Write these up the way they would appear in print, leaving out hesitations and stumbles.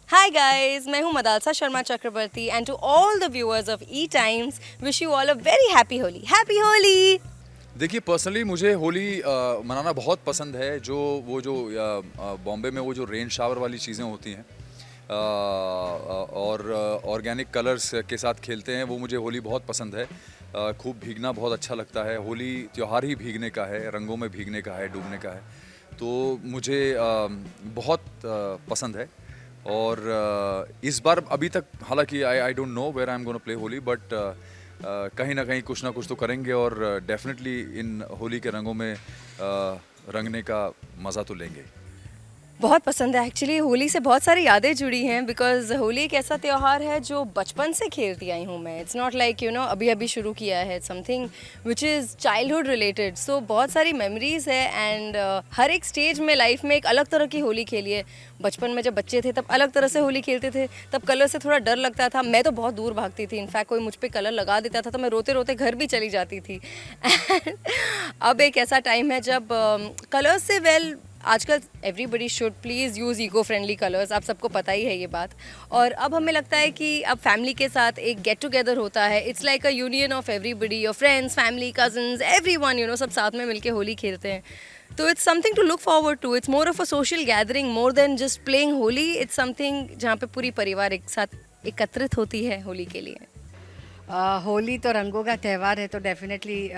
Hi guys, मैं हूँ मदालसा शर्मा चक्रवर्ती and to all the viewers of E Times, wish you all a very happy Holi. Happy Holi! देखिए personally मुझे होली मनाना बहुत पसंद है। जो बॉम्बे में वो जो रेन शावर वाली चीज़ें होती हैं और ऑर्गेनिक कलर्स के साथ खेलते हैं, वो मुझे होली बहुत पसंद है। खूब भीगना बहुत अच्छा लगता है। होली त्योहार ही भीगने का है, रंगों में भीगने का है, डूबने का है। तो मुझे बहुत पसंद है। और इस बार अभी तक हालांकि I don't know where I am gonna play Holi, but कहीं ना कहीं कुछ ना कुछ तो करेंगे और डेफिनेटली इन होली के रंगों में रंगने का मज़ा तो लेंगे। बहुत पसंद है एक्चुअली। होली से बहुत सारी यादें जुड़ी हैं बिकॉज होली एक ऐसा त्यौहार है जो बचपन से खेलती आई हूँ मैं। इट्स नॉट लाइक अभी अभी शुरू किया है, something which is childhood related. So बहुत सारी मेमोरीज है एंड हर एक स्टेज में लाइफ में एक अलग तरह की होली खेली है। बचपन में जब बच्चे थे तब अलग तरह से होली खेलते थे, तब कलर से थोड़ा डर लगता था। मैं तो बहुत दूर भागती थी, इनफैक्ट कोई मुझ पर कलर लगा देता था तो मैं रोते रोते घर भी चली जाती थी। अब एक ऐसा टाइम है जब कलर्स से आजकल everybody should please use eco friendly colours, आप सबको पता ही है ये बात। और अब हमें लगता है कि अब फैमिली के साथ एक गेट टुगेदर होता है। It's like a union of everybody, your friends, family, cousins, everyone, सब साथ में मिलके होली खेलते हैं। तो it's something to look forward to. It's more of a social gathering more than just playing Holi. It's something जहाँ पे पूरी परिवार एक साथ एकत्रित होती है होली के लिए। होली तो रंगों का त्यौहार है, तो डेफिनेटली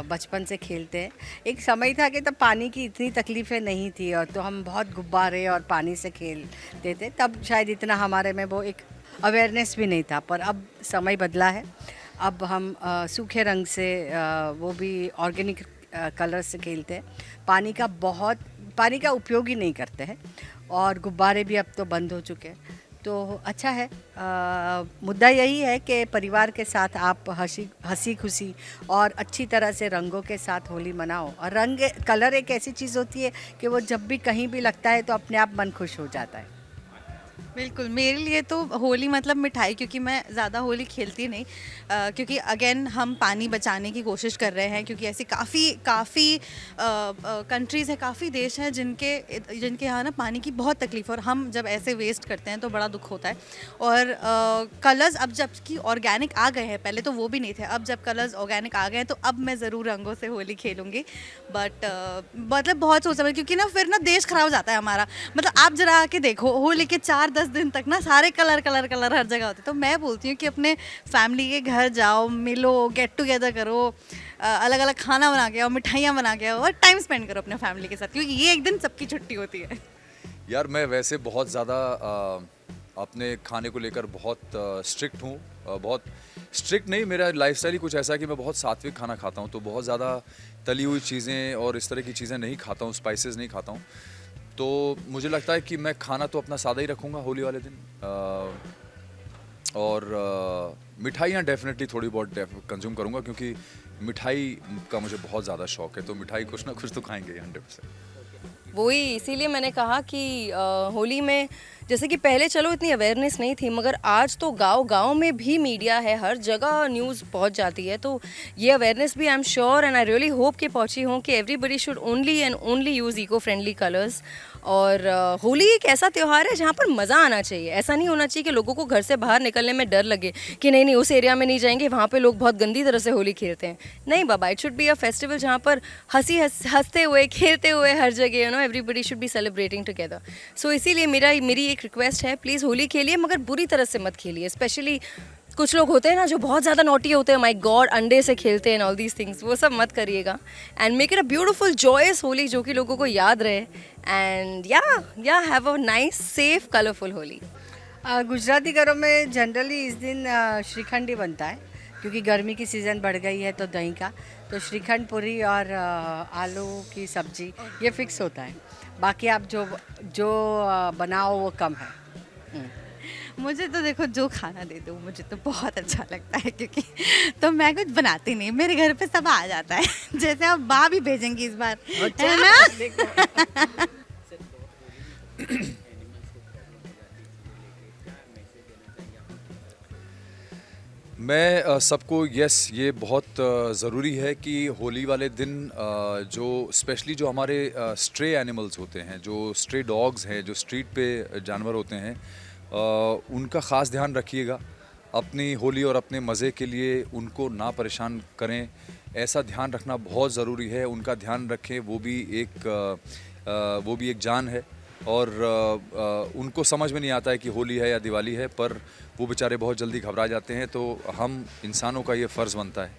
बचपन से खेलते हैं। एक समय था कि तब पानी की इतनी तकलीफ़ें नहीं थी और तो हम बहुत गुब्बारे और पानी से खेलते थे। तब शायद इतना हमारे में वो एक अवेयरनेस भी नहीं था, पर अब समय बदला है। अब हम सूखे रंग से वो भी ऑर्गेनिक कलर से खेलते हैं। पानी का उपयोग ही नहीं करते हैं और गुब्बारे भी अब तो बंद हो चुके हैं। तो अच्छा है। मुद्दा यही है कि परिवार के साथ आप हंसी खुशी और अच्छी तरह से रंगों के साथ होली मनाओ। और कलर एक ऐसी चीज़ होती है कि वो जब भी कहीं भी लगता है तो अपने आप मन खुश हो जाता है। बिल्कुल, मेरे लिए तो होली मतलब मिठाई, क्योंकि मैं ज़्यादा होली खेलती नहीं। क्योंकि अगेन हम पानी बचाने की कोशिश कर रहे हैं, क्योंकि ऐसी काफ़ी कंट्रीज़ हैं, काफ़ी देश हैं जिनके यहाँ ना पानी की बहुत तकलीफ़ है, और हम जब ऐसे वेस्ट करते हैं तो बड़ा दुख होता है। और कलर्स अब जबकि ऑर्गेनिक आ गए हैं, पहले तो वो भी नहीं थे, अब जब कलर्स ऑर्गेनिक आ गए हैं तो अब मैं ज़रूर रंगों से होली खेलूँगी। बट मतलब बहुत सोच समझ, क्योंकि ना फिर ना देश ख़राब हो जाता है हमारा। मतलब आप ज़रा आके देखो, होली के 4-10 दिन तक ना सारे कलर कलर कलर हर जगह होते। तो मैं बोलती हूँ कि अपने फैमिली के घर जाओ, मिलो, गेट टुगेदर करो, अलग अलग खाना बना के आओ, मिठाइयाँ बना के आओ और टाइम स्पेंड करो अपने फैमिली के साथ, क्योंकि ये एक दिन सबकी छुट्टी होती है। यार मैं वैसे बहुत ज़्यादा अपने खाने को लेकर बहुत स्ट्रिक्ट हूँ। बहुत स्ट्रिक्ट नहीं, मेरा लाइफस्टाइल ही कुछ ऐसा है कि मैं बहुत सात्विक खाना खाता हूँ। तो बहुत ज़्यादा तली हुई चीज़ें और इस तरह की चीज़ें नहीं खाता हूँ, स्पाइसेस नहीं खाता हूँ। तो मुझे लगता है कि मैं खाना तो अपना सादा ही रखूँगा होली वाले दिन। और मिठाइयाँ डेफिनेटली थोड़ी बहुत कंज्यूम करूँगा, क्योंकि मिठाई का मुझे बहुत ज़्यादा शौक है। तो मिठाई कुछ ना कुछ तो खाएंगे 100%। वही इसीलिए मैंने कहा कि होली में जैसे कि पहले चलो इतनी अवेयरनेस नहीं थी, मगर आज तो गांव गांव में भी मीडिया है, हर जगह न्यूज़ पहुंच जाती है। तो ये अवेयरनेस भी I am sure and I really hope कि पहुंची हो कि everybody should only and only use eco friendly colours. और होली एक ऐसा त्यौहार है जहाँ पर मज़ा आना चाहिए। ऐसा नहीं होना चाहिए कि लोगों को घर से बाहर निकलने में डर लगे कि नहीं नहीं उस एरिया में नहीं जाएंगे, वहाँ पे लोग बहुत गंदी तरह से होली खेलते हैं। नहीं बाबा, it should be a festival जहाँ पर हंसते हुए खेलते हुए हर जगह everybody should be celebrating together. So इसीलिए मेरी एक रिक्वेस्ट है, प्लीज़ होली खेलिए मगर बुरी तरह से मत खेलिए। स्पेशली कुछ लोग होते हैं ना जो बहुत ज़्यादा नोटी होते हैं, माय गॉड अंडे से खेलते हैं, ऑल दीज थिंग्स, वो सब मत करिएगा। And make it a beautiful joyous Holi जो कि लोगों को याद रहे। एंड या have a nice safe colourful Holi. Gujarati घरों में जनरली इस दिन श्रीखंड ही बनता है, क्योंकि गर्मी की सीज़न बढ़ गई है तो दही का, तो श्रीखंड पूरी और आलू की सब्जी ये फिक्स होता है। बाकी आप जो बनाओ वो कम है। मुझे तो देखो जो खाना दे दो मुझे तो बहुत अच्छा लगता है, क्योंकि तो मैं कुछ बनाती नहीं, मेरे घर पे सब आ जाता है। जैसे आप माँ भी भेजेंगी इस बार, है ना? मैं सबको ये बहुत ज़रूरी है कि होली वाले दिन जो स्पेशली जो हमारे स्ट्रे एनिमल्स होते हैं, जो स्ट्रे डॉग्स हैं, जो स्ट्रीट पे जानवर होते हैं, उनका ख़ास ध्यान रखिएगा। अपनी होली और अपने मज़े के लिए उनको ना परेशान करें, ऐसा ध्यान रखना बहुत ज़रूरी है। उनका ध्यान रखें, वो भी एक जान है। और उनको समझ में नहीं आता है कि होली है या दिवाली है, पर वो बेचारे बहुत जल्दी घबरा जाते हैं। तो हम इंसानों का ये फ़र्ज़ बनता है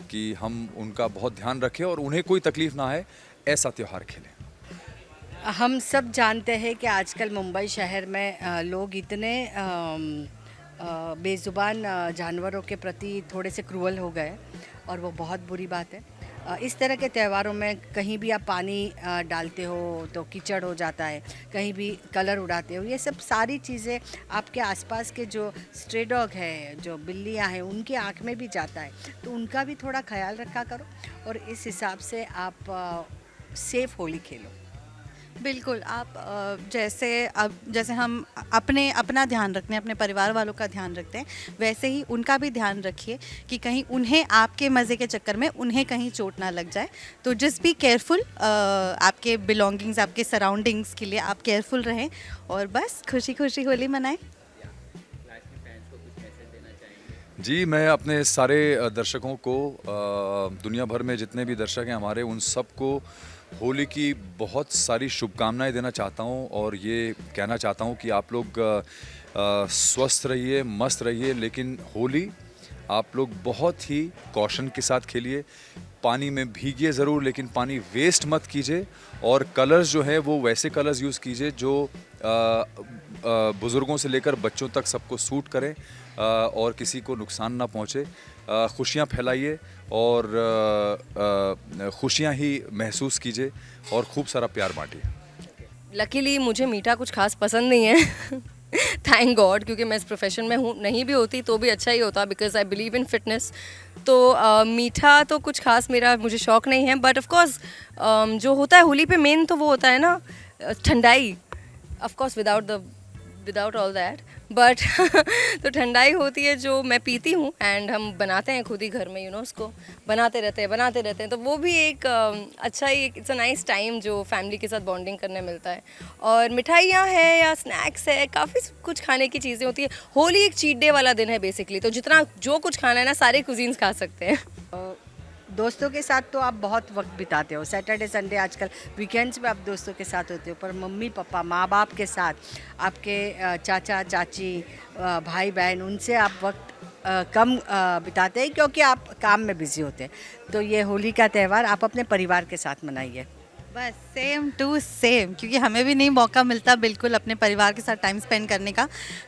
कि हम उनका बहुत ध्यान रखें और उन्हें कोई तकलीफ़ ना आए, ऐसा त्यौहार खेलें। हम सब जानते हैं कि आजकल मुंबई शहर में लोग इतने बेज़ुबान जानवरों के प्रति थोड़े से क्रूअल हो गए और वो बहुत बुरी बात है। इस तरह के त्योहारों में कहीं भी आप पानी डालते हो तो कीचड़ हो जाता है, कहीं भी कलर उड़ाते हो, ये सब सारी चीज़ें आपके आसपास के जो स्ट्रे डॉग है, जो बिल्लियां हैं, उनकी आँख में भी जाता है। तो उनका भी थोड़ा ख्याल रखा करो और इस हिसाब से आप सेफ़ होली खेलो। बिल्कुल, आप जैसे हम अपना ध्यान रखते हैं, अपने परिवार वालों का ध्यान रखते हैं, वैसे ही उनका भी ध्यान रखिए कि कहीं उन्हें आपके मज़े के चक्कर में उन्हें कहीं चोट ना लग जाए। तो जस्ट बी केयरफुल, आपके बिलोंगिंग्स, आपके सराउंडिंग्स के लिए आप केयरफुल रहें और बस खुशी खुशी होली मनाएं। जी, मैं अपने सारे दर्शकों को, दुनिया भर में जितने भी दर्शक हैं हमारे, उन सबको होली की बहुत सारी शुभकामनाएं देना चाहता हूं और ये कहना चाहता हूं कि आप लोग स्वस्थ रहिए, मस्त रहिए, लेकिन होली आप लोग बहुत ही कॉशन के साथ खेलिए। पानी में भीगिए ज़रूर, लेकिन पानी वेस्ट मत कीजिए। और कलर्स जो है वो वैसे कलर्स यूज़ कीजिए जो बुज़ुर्गों से लेकर बच्चों तक सबको सूट करें और किसी को नुकसान ना पहुँचे। खुशियाँ फैलाइए और खुशियाँ ही महसूस कीजिए और खूब सारा प्यार बांटिए। लकीली मुझे मीठा कुछ खास पसंद नहीं है थैंक गॉड, क्योंकि मैं इस प्रोफेशन में हूँ। नहीं भी होती तो भी अच्छा ही होता, because I believe in fitness. तो मीठा तो कुछ खास मुझे शौक़ नहीं है। बट ऑफ कोर्स जो होता है होली पे मेन तो वो होता है ना, thandai. Of course without all that, but तो ठंडाई होती है जो मैं पीती हूँ। एंड हम बनाते हैं खुद ही घर में, उसको बनाते रहते हैं। तो वो भी एक अच्छा ही, इट्स अ नाइस टाइम जो फैमिली के साथ बॉन्डिंग करने मिलता है। और मिठाइयाँ हैं या स्नैक्स है, काफ़ी कुछ खाने की चीज़ें होती है। होली एक चीट डे वाला दिन है बेसिकली, तो जितना जो कुछ खाना है ना, सारे कुजीन्स खा सकते हैं। दोस्तों के साथ तो आप बहुत वक्त बिताते हो, सैटरडे संडे, आजकल वीकेंड्स में आप दोस्तों के साथ होते हो, पर मम्मी पापा, माँ बाप के साथ, आपके चाचा चाची, भाई बहन, उनसे आप वक्त कम बिताते हैं क्योंकि आप काम में बिज़ी होते हैं। तो ये होली का त्यौहार आप अपने परिवार के साथ मनाइए। बस सेम टू सेम, क्योंकि हमें भी नहीं मौका मिलता बिल्कुल अपने परिवार के साथ टाइम स्पेंड करने का।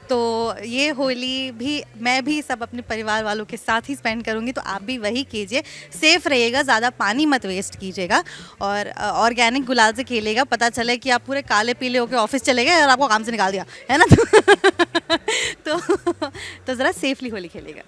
तो ये होली भी मैं भी सब अपने परिवार वालों के साथ ही स्पेंड करूँगी, तो आप भी वही कीजिए। सेफ़ रहिएगा, ज़्यादा पानी मत वेस्ट कीजिएगा और ऑर्गेनिक गुलाल से खेलिएगा। पता चले कि आप पूरे काले पीले होकर ऑफिस चले गए और आपको काम से निकाल दिया, है ना। तो ज़रा सेफली होली खेलिएगा।